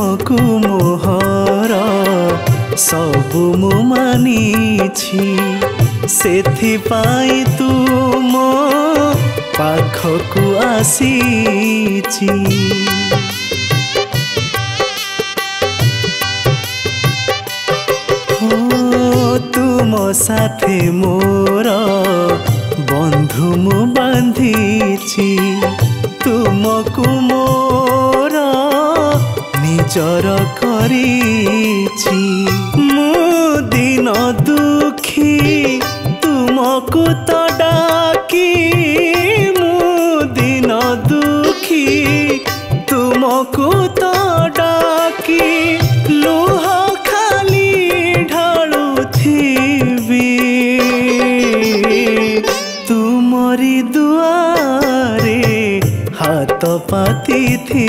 तुमको मोहर सबु मु मानिछि सेथिपाई तुम पाखकु आसीछि। तुम साथे मोर बंधु मु बांधिछि तुमको मोर निजर करिछि। मु दिन दुखी तुमको तो डाकी मु दिन दुखी तुमको तो डाकी लुह तुमरी दुआरे हाथ पाती थी